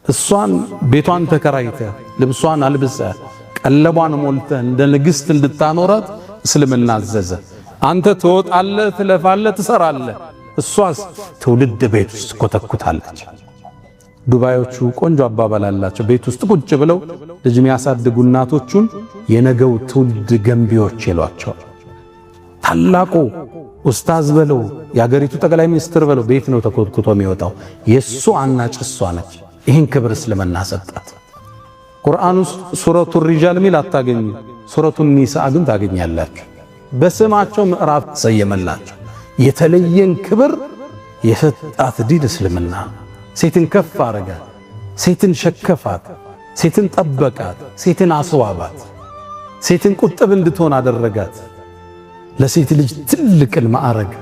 እሷን ቤቷን ተከራይተ ልብሷን አልብሰ ቀለቧን ሞልተ እንደ ንግስት እንድታኖራት እስልምና አዘዘ። አንተ ትወጣለህ፣ ትለፋለህ፣ ትሰራለህ፣ እሷስ ትውልድ ቤት ውስጥ ኮተኩታለች። ዱባዮቹ ቆንጆ አባባል አላቸው። ቤት ውስጥ ቁጭ ብለው ልጅ የሚያሳድጉ እናቶቹን የነገው ትውልድ ገንቢዎች ይሏቸዋል። ታላቁ ኡስታዝ በለው የአገሪቱ ጠቅላይ ሚኒስትር በለው ቤት ነው ተኮትኩቶ የሚወጣው። የሱ አናጭ እሷ ነች። ይህን ክብር እስልምና ሰጣት። ቁርአን ውስጥ ሱረቱ ሪጃል ሚል አታገኙ፣ ሱረቱ ኒሳ ግን ታገኛላችሁ። በስማቸው ምዕራፍ ሰየመላቸው። የተለየን ክብር የሰጣት ዲን እስልምና። ሴትን ከፍ አረጋት፣ ሴትን ሸከፋት፣ ሴትን ጠበቃት፣ ሴትን አስዋባት፣ ሴትን ቁጥብ እንድትሆን አደረጋት። ለሴት ልጅ ትልቅን ማዕረግ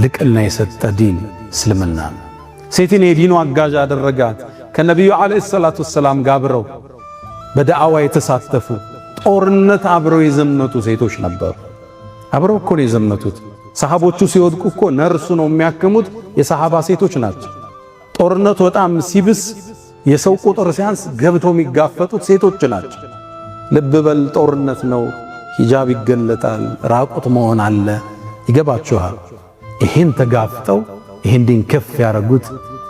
ልቅና የሰጠ ዲን እስልምና ነው። ሴትን የዲኑ አጋዥ አደረጋት። ከነቢዩ ዓለይሂ ሰላቱ ወሰላም ጋር አብረው በዳዕዋ የተሳተፉ ጦርነት አብረው የዘመቱ ሴቶች ነበሩ። አብረው እኮ ነው የዘመቱት። ሰሃቦቹ ሲወድቁ እኮ ነርሱ ነው የሚያክሙት የሰሃባ ሴቶች ናቸው። ጦርነቱ በጣም ሲብስ የሰው ቁጥር ሲያንስ ገብተው የሚጋፈጡት ሴቶች ናቸው። ልብ በል ጦርነት ነው፣ ሂጃብ ይገለጣል፣ ራቁት መሆን አለ። ይገባችኋል? ይሄን ተጋፍጠው ይሄን ዲን ከፍ ያረጉት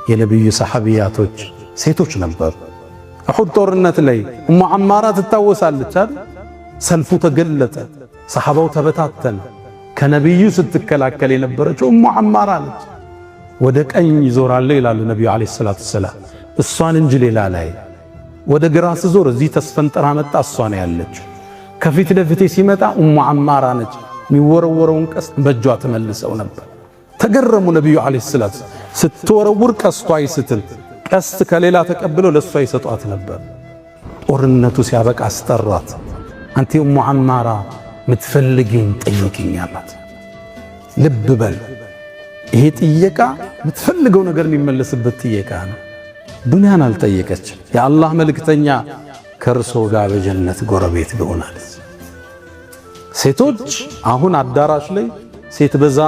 የነብዩ ሰሃቢያቶች ሴቶች ነበሩ። እሁድ ጦርነት ላይ ኡሙ አማራ ትታወሳለች አይደል? ሰልፉ ተገለጠ፣ ሰሃባው ተበታተነ። ከነብዩ ስትከላከል የነበረችው ኡሙ አማራ ነች። ወደ ቀኝ ይዞራለሁ ይላሉ ነብዩ አለይሂ ሰላቱ ሰላም፣ እሷን እንጂ ሌላ ላይ። ወደ ግራ ስዞር እዚህ ተስፈንጠራ መጣ፣ እሷ ነው ያለችው። ከፊት ለፊቴ ሲመጣ ኡሙ አማራ ነች። የሚወረወረውን ቀስት በእጇ ተመልሰው ነበር። ተገረሙ ነብዩ አለይሂ ሰላቱ። ስትወረውር ቀስቷ አይስትም፣ ቀስት ከሌላ ተቀብለው ለሷ ይሰጧት ነበር። ጦርነቱ ሲያበቃ አስጠሯት። አንቲ ኡሙ አማራ ምትፈልጊኝ ጠይቂኝ አላት። ልብ በል ይሄ ጥየቃ ምትፈልገው ነገር የሚመለስበት ጥየቃ ነው። ዱንያን አልጠየቀችም። የአላህ መልእክተኛ ከእርሶ ጋር በጀነት ጎረቤት ልሆናለች። ሴቶች አሁን አዳራሽ ላይ ሴት በዛ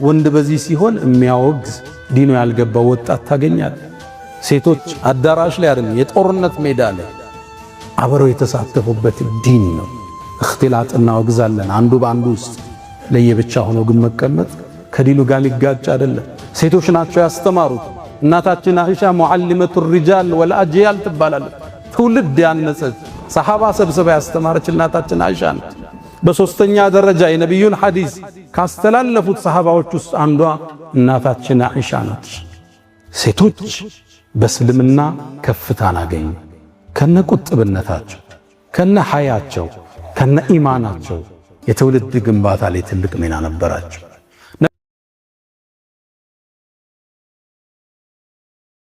ወንድ በዚህ ሲሆን የሚያወግዝ ዲኑ ያልገባው ወጣት ታገኛል። ሴቶች አዳራሽ ላይ አይደለም የጦርነት ሜዳ ላይ አብረው የተሳተፉበት ዲን ነው። እክትላጥ እናወግዛለን። አንዱ በአንዱ ውስጥ ለየብቻ ሆኖ ግን መቀመጥ ከዲኑ ጋር ሊጋጭ አይደለም። ሴቶች ናቸው ያስተማሩት። እናታችን አይሻ ሙዓሊመቱ ሪጃል ወልአጅያል ትባላለች። ትውልድ ያነጸች ሰሃባ ሰብስባ ያስተማረች እናታችን አይሻ ነች። በሶስተኛ ደረጃ የነብዩን ሐዲስ ካስተላለፉት ሰሃባዎች ውስጥ አንዷ እናታችን አይሻ ነች። ሴቶች በእስልምና ከፍታን አገኙ። ከነ ቁጥብነታቸው፣ ከነ ሐያቸው፣ ከነ ኢማናቸው የትውልድ ግንባታ ላይ ትልቅ ሚና ነበራቸው።